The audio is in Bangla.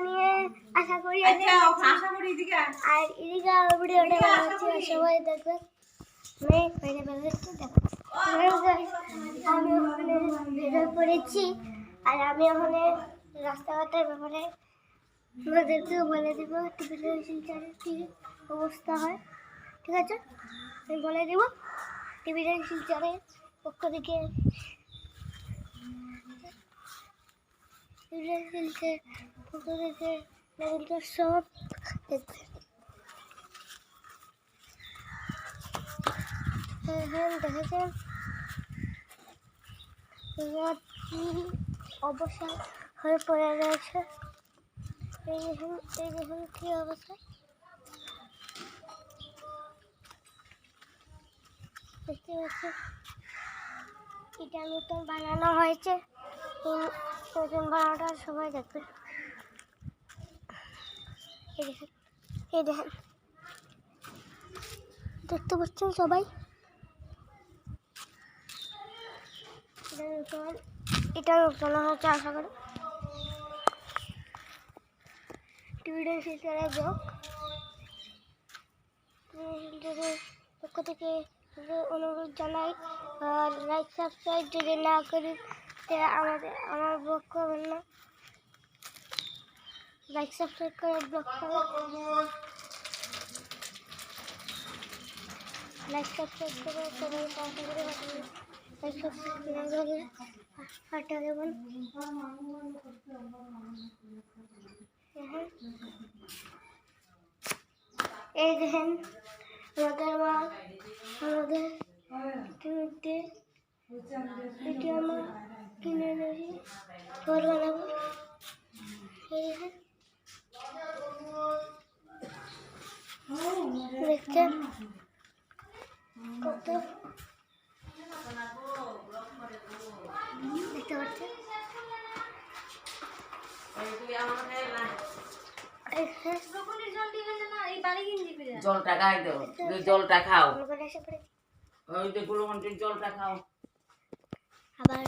নিয়ে আশা করি আর এদিকে ভিডিওটা বানাচ্ছি সবাই দেখবেন। আমি ওখানে ভেতর পড়েছি আর আমি ওখানে রাস্তাঘাটের ব্যাপারে ওদেরকেও বলে দিব টিভির শিলচরের কী অবস্থা হয়। ঠিক আছে, আমি বলে দেব টিভির শিলচরের পক্ষ থেকে সব দেখবে। হ্যাঁ দেখেছেন অবসান হয়ে পড়ে রয়েছে। এই দেখুন কি অবস্থা, দেখতে পাচ্ছেন এটা নতুন বানানো হয়েছে। নতুন বানানোটা সবাই দেখবে। এই দেখেন দেখতে পাচ্ছেন সবাই, এটা নতুন হচ্ছে আশা করি। টিভিটা শিলচরের ব্লগ পক্ষ থেকে অনুরোধ জানাই, লাইক সাবস্ক্রাইব যদি না করি আমার ব্লগ করবেন না। লাইক সাবস্ক্রাইব করে ব্লগ করবেন, লাইক সাবস্ক্রাইব করে সবাই পাশে করে লাইক সাবস্ক্রাইব না করে হাঁটা দেবেন। এই দেখেন আমাদের মা আমাদের এটি আমরা কিনে এনেছি ঘর বানাবো। এই দেখছেন কত দেখতে পাচ্ছেন। জলটা গায়ে দাও, জলটা খাও, ওই যে জলটা খাও। আবার